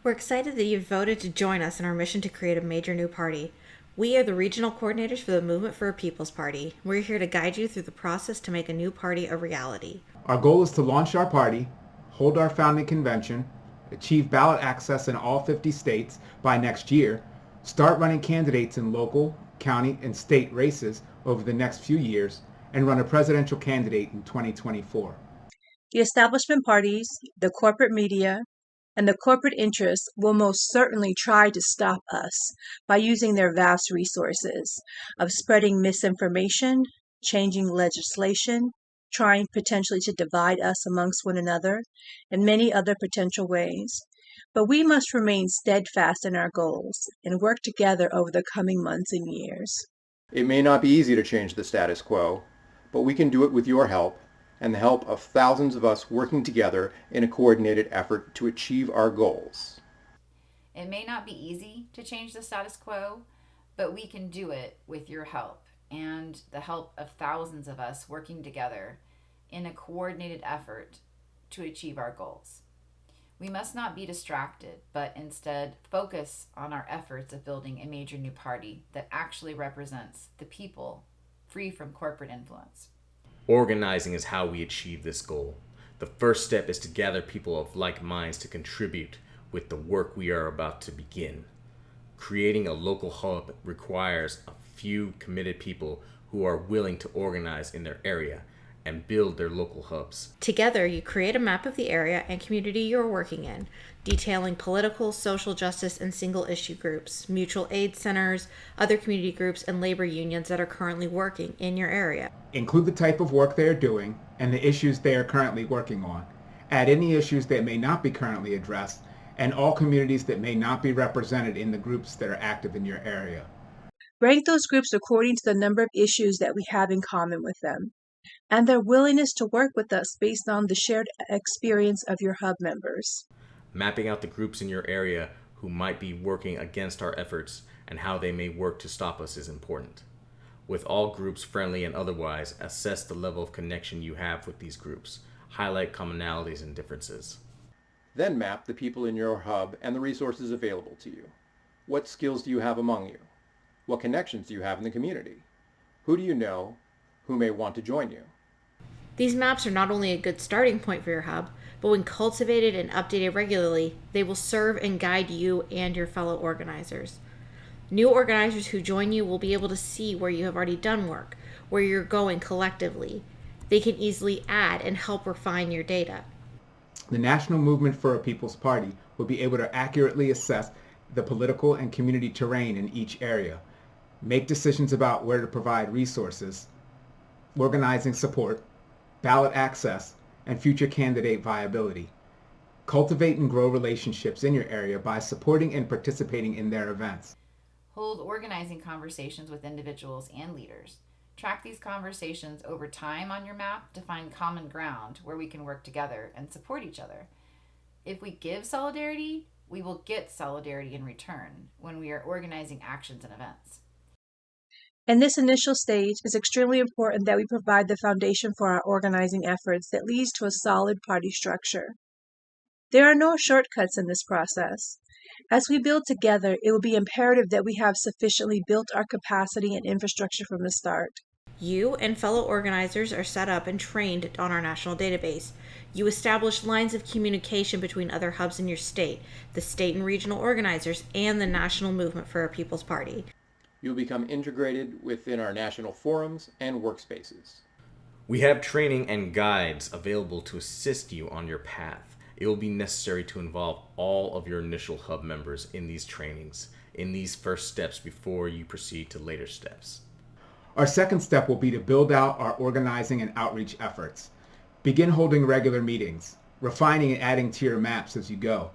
We're excited that you've voted to join us in our mission to create a major new party. We are the regional coordinators for the Movement for a People's Party. We're here to guide you through the process to make a new party a reality. Our goal is to launch our party, hold our founding convention, achieve ballot access in all 50 states by next year, start running candidates in local, county, and state races over the next few years, and run a presidential candidate in 2024. The establishment parties, the corporate media, and the corporate interests will most certainly try to stop us by using their vast resources of spreading misinformation, changing legislation, trying potentially to divide us amongst one another, and many other potential ways. But we must remain steadfast in our goals and work together over the coming months and years. It may not be easy to change the status quo, but we can do it with your help and the help of thousands of us working together in a coordinated effort to achieve our goals. It may not be easy to change the status quo, but we can do it with your help and the help of thousands of us working together in a coordinated effort to achieve our goals. We must not be distracted, but instead focus on our efforts of building a major new party that actually represents the people, free from corporate influence. Organizing is how we achieve this goal. The first step is to gather people of like minds to contribute with the work we are about to begin. Creating a local hub requires a few committed people who are willing to organize in their area and build their local hubs. Together, you create a map of the area and community you're working in, detailing political, social justice, and single-issue groups, mutual aid centers, other community groups, and labor unions that are currently working in your area. Include the type of work they are doing and the issues they are currently working on. Add any issues that may not be currently addressed, and all communities that may not be represented in the groups that are active in your area. Rank those groups according to the number of issues that we have in common with them, and their willingness to work with us based on the shared experience of your hub members. Mapping out the groups in your area who might be working against our efforts and how they may work to stop us is important. With all groups friendly and otherwise, assess the level of connection you have with these groups. Highlight commonalities and differences. Then map the people in your hub and the resources available to you. What skills do you have among you? What connections do you have in the community? Who do you know who may want to join you? These maps are not only a good starting point for your hub, but when cultivated and updated regularly, they will serve and guide you and your fellow organizers. New organizers who join you will be able to see where you have already done work, where you're going collectively. They can easily add and help refine your data. The National Movement for a People's Party will be able to accurately assess the political and community terrain in each area, make decisions about where to provide resources, organizing support, ballot access, and future candidate viability. Cultivate and grow relationships in your area by supporting and participating in their events. Hold organizing conversations with individuals and leaders. Track these conversations over time on your map to find common ground where we can work together and support each other. If we give solidarity, we will get solidarity in return when we are organizing actions and events. In this initial stage, it's extremely important that we provide the foundation for our organizing efforts that leads to a solid party structure. There are no shortcuts in this process. As we build together, it will be imperative that we have sufficiently built our capacity and infrastructure from the start. You and fellow organizers are set up and trained on our national database. You establish lines of communication between other hubs in your state, the state and regional organizers, and the National Movement for a People's Party. You'll become integrated within our national forums and workspaces. We have training and guides available to assist you on your path. It will be necessary to involve all of your initial hub members in these trainings, in these first steps before you proceed to later steps. Our second step will be to build out our organizing and outreach efforts. Begin holding regular meetings, refining and adding to your maps as you go.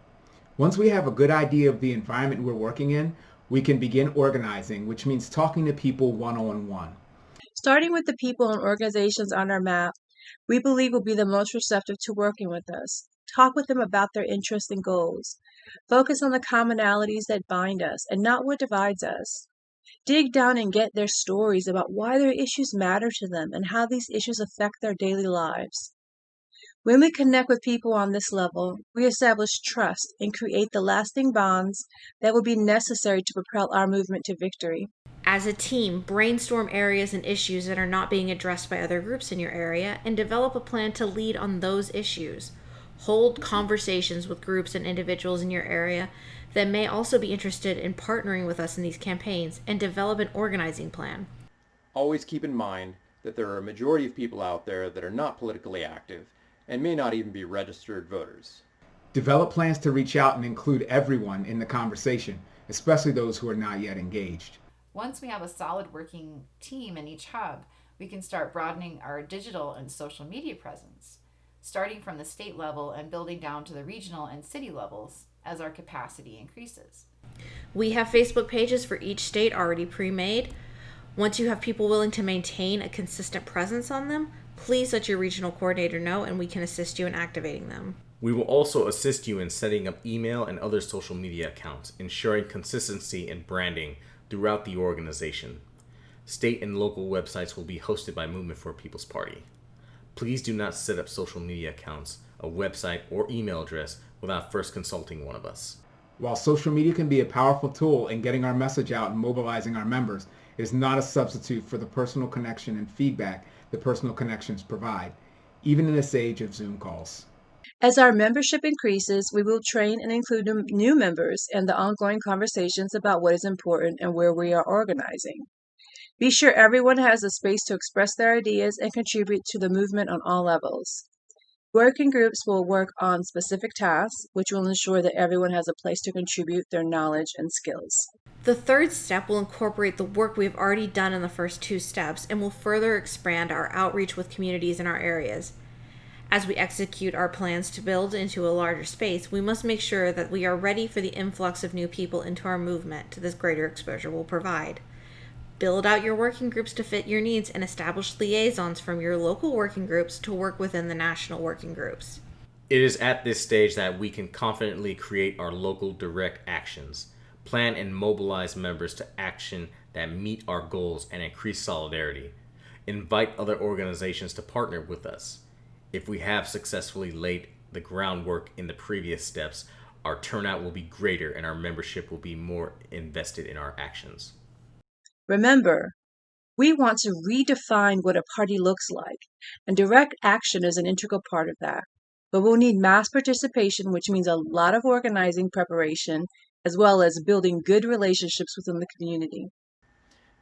Once we have a good idea of the environment we're working in, we can begin organizing, which means talking to people one-on-one. Starting with the people and organizations on our map, we believe will be the most receptive to working with us. Talk with them about their interests and goals. Focus on the commonalities that bind us and not what divides us. Dig down and get their stories about why their issues matter to them and how these issues affect their daily lives. When we connect with people on this level, we establish trust and create the lasting bonds that will be necessary to propel our movement to victory. As a team, brainstorm areas and issues that are not being addressed by other groups in your area and develop a plan to lead on those issues. Hold conversations with groups and individuals in your area that may also be interested in partnering with us in these campaigns and develop an organizing plan. Always keep in mind that there are a majority of people out there that are not politically active and may not even be registered voters. Develop plans to reach out and include everyone in the conversation, especially those who are not yet engaged. Once we have a solid working team in each hub, we can start broadening our digital and social media presence, starting from the state level and building down to the regional and city levels as our capacity increases. We have Facebook pages for each state already pre-made. Once you have people willing to maintain a consistent presence on them, please let your regional coordinator know and we can assist you in activating them. We will also assist you in setting up email and other social media accounts, ensuring consistency and branding throughout the organization. State and local websites will be hosted by Movement for a People's Party. Please do not set up social media accounts, a website, or email address without first consulting one of us. While social media can be a powerful tool in getting our message out and mobilizing our members, it is not a substitute for the personal connection and feedback that personal connections provide, even in this age of Zoom calls. As our membership increases, we will train and include new members in the ongoing conversations about what is important and where we are organizing. Be sure everyone has a space to express their ideas and contribute to the movement on all levels. Working groups will work on specific tasks, which will ensure that everyone has a place to contribute their knowledge and skills. The third step will incorporate the work we have already done in the first two steps and will further expand our outreach with communities in our areas. As we execute our plans to build into a larger space, we must make sure that we are ready for the influx of new people into our movement this greater exposure will provide. Build out your working groups to fit your needs and establish liaisons from your local working groups to work within the national working groups. It is at this stage that we can confidently create our local direct actions, plan and mobilize members to action that meet our goals and increase solidarity, invite other organizations to partner with us. If we have successfully laid the groundwork in the previous steps, our turnout will be greater and our membership will be more invested in our actions. Remember, we want to redefine what a party looks like, and direct action is an integral part of that. But we'll need mass participation, which means a lot of organizing preparation, as well as building good relationships within the community.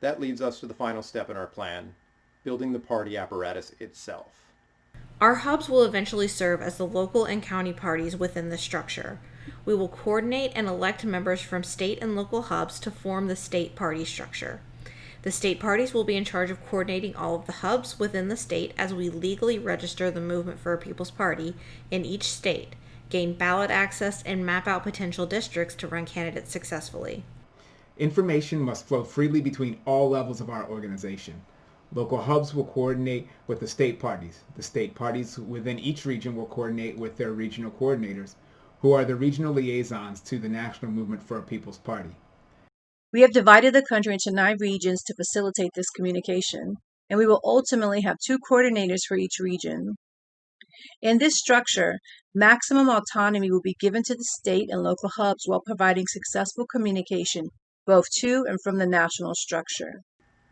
That leads us to the final step in our plan, building the party apparatus itself. Our hubs will eventually serve as the local and county parties within the structure. We will coordinate and elect members from state and local hubs to form the state party structure. The state parties will be in charge of coordinating all of the hubs within the state as we legally register the Movement for a People's Party in each state, gain ballot access, and map out potential districts to run candidates successfully. Information must flow freely between all levels of our organization. Local hubs will coordinate with the state parties. The state parties within each region will coordinate with their regional coordinators, who are the regional liaisons to the National Movement for a People's Party. We have divided the country into 9 regions to facilitate this communication, and we will ultimately have 2 coordinators for each region. In this structure, maximum autonomy will be given to the state and local hubs while providing successful communication both to and from the national structure.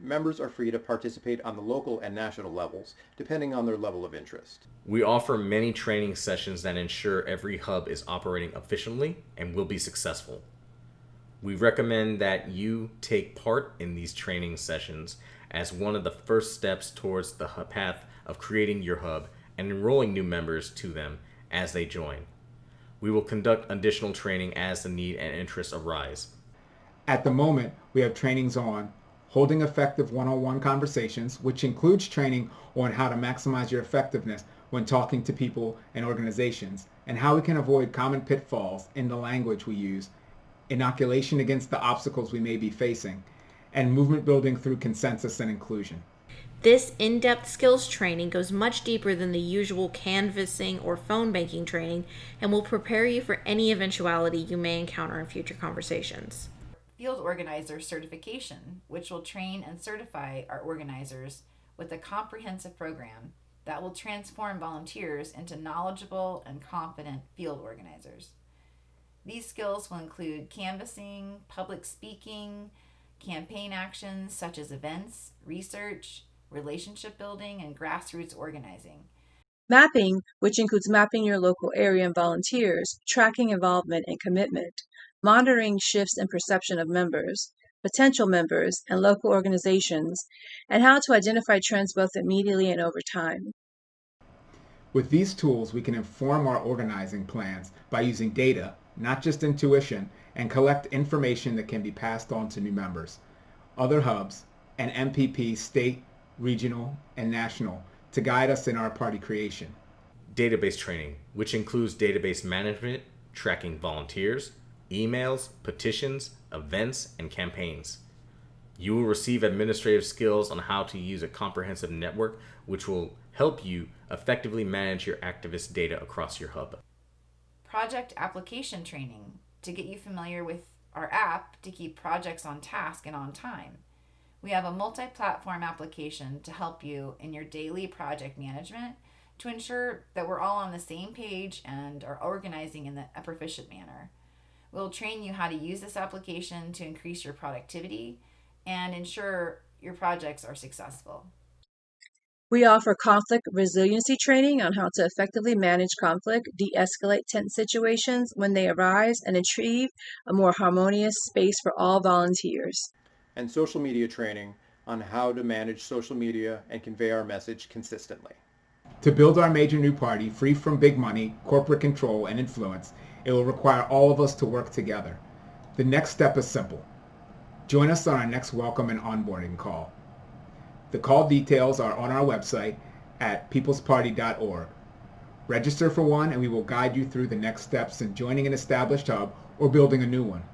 Members are free to participate on the local and national levels, depending on their level of interest. We offer many training sessions that ensure every hub is operating efficiently and will be successful. We recommend that you take part in these training sessions as one of the first steps towards the path of creating your hub and enrolling new members to them as they join. We will conduct additional training as the need and interest arise. At the moment, we have trainings on holding effective one-on-one conversations, which includes training on how to maximize your effectiveness when talking to people and organizations, and how we can avoid common pitfalls in the language we use, inoculation against the obstacles we may be facing, and movement building through consensus and inclusion. This in-depth skills training goes much deeper than the usual canvassing or phone banking training and will prepare you for any eventuality you may encounter in future conversations. Field organizer certification, which will train and certify our organizers with a comprehensive program that will transform volunteers into knowledgeable and confident field organizers. These skills will include canvassing, public speaking, campaign actions such as events, research, relationship building, and grassroots organizing. Mapping, which includes mapping your local area and volunteers, tracking involvement and commitment, monitoring shifts in perception of members, potential members, and local organizations, and how to identify trends both immediately and over time. With these tools, we can inform our organizing plans by using data, not just intuition, and collect information that can be passed on to new members, other hubs, and MPP state, regional, and national to guide us in our party creation. Database training, which includes database management, tracking volunteers, emails, petitions, events, and campaigns. You will receive administrative skills on how to use a comprehensive network, which will help you effectively manage your activist data across your hub. Project application training to get you familiar with our app to keep projects on task and on time. We have a multi-platform application to help you in your daily project management to ensure that we're all on the same page and are organizing in a proficient manner. We'll train you how to use this application to increase your productivity and ensure your projects are successful. We offer conflict resiliency training on how to effectively manage conflict, de-escalate tense situations when they arise, and achieve a more harmonious space for all volunteers. And social media training on how to manage social media and convey our message consistently. To build our major new party free from big money, corporate control, and influence, it will require all of us to work together. The next step is simple. Join us on our next welcome and onboarding call. The call details are on our website at peoplesparty.org. Register for one and we will guide you through the next steps in joining an established hub or building a new one.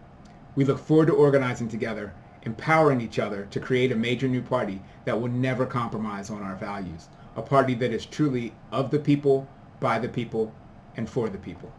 We look forward to organizing together, empowering each other to create a major new party that will never compromise on our values, a party that is truly of the people, by the people, and for the people.